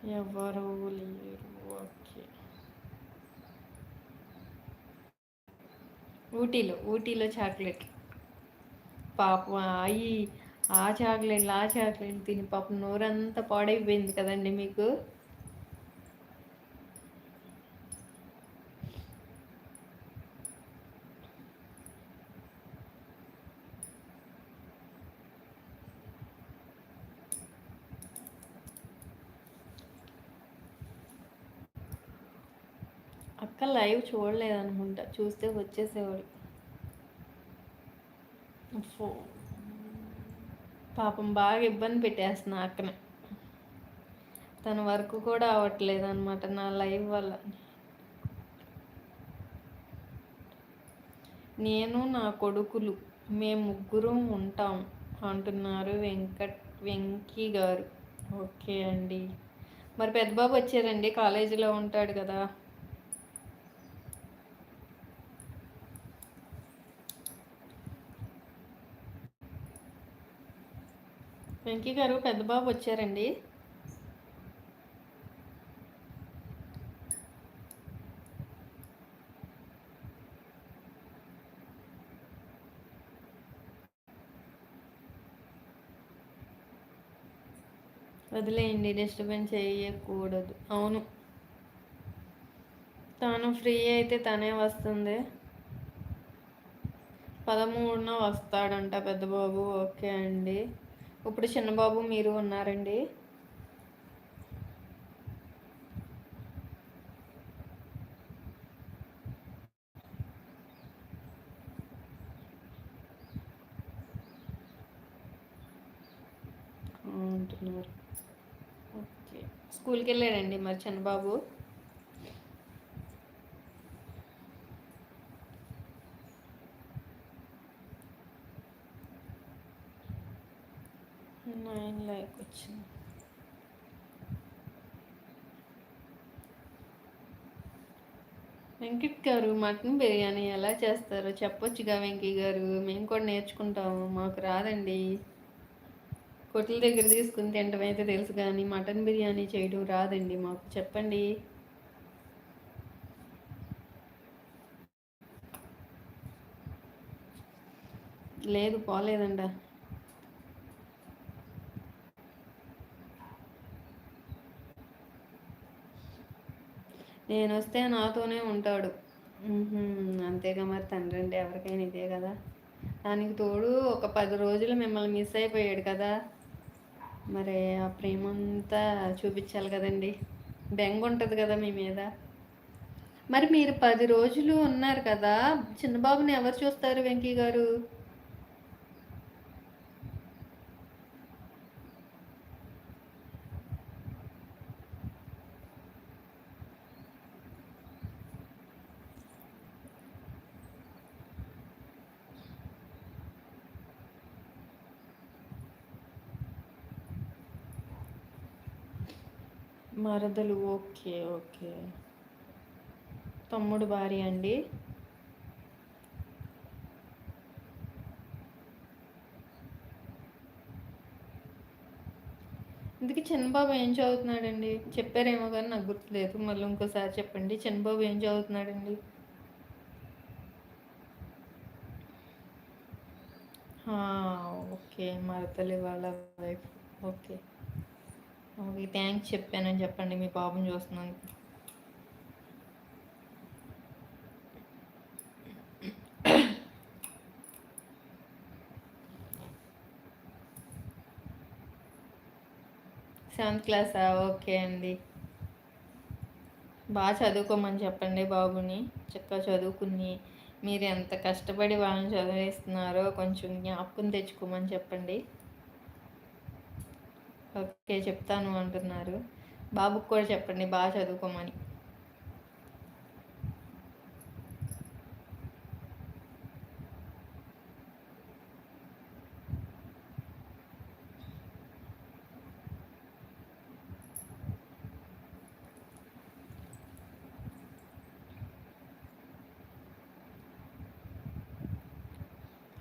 ఎవరు లేరు. ఓకే. ఊటీలో చాక్లెట్. పాపం ఆ చాక్లెట్లు తిని పాపం నోరంతా పాడైపోయింది కదండి మీకు. అక్క లైవ్ చూడలేదనుకుంటా, చూస్తే వచ్చేసేవాడు. ఫో పాపం బాగా ఇబ్బంది పెట్టేస్తున్నా అక్కనే. తన వర్క్ కూడా అవ్వట్లేదు అనమాట నా లైవ్ వల్ల. నేను నా కొడుకులు మేము ముగ్గురం ఉంటాం అంటున్నారు వెంకీ గారు. ఓకే అండి. మరి పెద్ద బాబు వచ్చారండి, కాలేజీలో ఉంటాడు కదా. వెంకీ గారు పెద్ద బాబు వచ్చారండి. వదిలేయండి, డిస్టర్బెన్స్ చేయకూడదు. అవును, తను ఫ్రీ అయితే తనే వస్తుంది. 13న వస్తాడంట పెద్ద బాబు. ఓకే అండి. ఇప్పుడు చిన్నబాబు మీరు ఉన్నారండి. అంటున్నారు. ఓకే, స్కూల్కి వెళ్ళాడండి మరి చిన్నబాబు. లైక్ వచ్చింది. వెంకట్ గారు మటన్ బిర్యానీ ఎలా చేస్తారో చెప్పొచ్చుగా వెంకీ గారు, మేము కూడా నేర్చుకుంటాము. మాకు రాదండి. హోటల్ దగ్గర తీసుకుని తినడం అయితే తెలుసు, కానీ మటన్ బిర్యానీ చేయడం రాదండి మాకు. చెప్పండి. లేదు, పోలేదండ. నేను వస్తే నాతోనే ఉంటాడు. అంతేగా మరి, తండ్రి అంటే ఎవరికైనా ఇదే కదా. దానికి తోడు ఒక 10 రోజులు మిమ్మల్ని మిస్ అయిపోయాడు కదా. మరి ఆ ప్రేమంతా చూపించాలి కదండి. బెంగ ఉంటుంది కదా మీ మీద. మరి మీరు 10 రోజులు ఉన్నారు కదా, చిన్నబాబుని ఎవరు చూస్తారు వెంకీ గారు? మరదలు. Okay okay. తమ్ముడు భార్య అండి. ఇందుకే చిన్నబాబు ఏం చదువుతున్నాడండి? చెప్పారేమో కానీ నాకు గుర్తులేదు, మళ్ళీ ఇంకోసారి చెప్పండి. చిన్నబాబు ఏం చదువుతున్నాడండి? ఓకే, మరదలి వాళ్ళ వైఫ్. ఓకే ఓకే, థ్యాంక్స్ చెప్పానని చెప్పండి మీ బాబుని చూస్తున్నాను. 7th క్లాసా? ఓకే అండి. బాగా చదువుకోమని చెప్పండి బాబుని. చక్కగా చదువుకుని మీరు ఎంత కష్టపడి వాళ్ళని చదివిస్తున్నారో కొంచెం జ్ఞాపకం తెచ్చుకోమని చెప్పండి. ఓకే, చెప్తాను అంటున్నారు. బాబుకి కూడా చెప్పండి బాగా చదువుకోమని.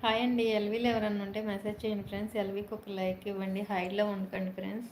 హాయ్ అండి. ఎల్వీలో ఎవరన్నా ఉంటే మెసేజ్ చేయండి ఫ్రెండ్స్. ఎల్వీకి ఒక లైక్ ఇవ్వండి. హైడ్లో ఉండకండి ఫ్రెండ్స్.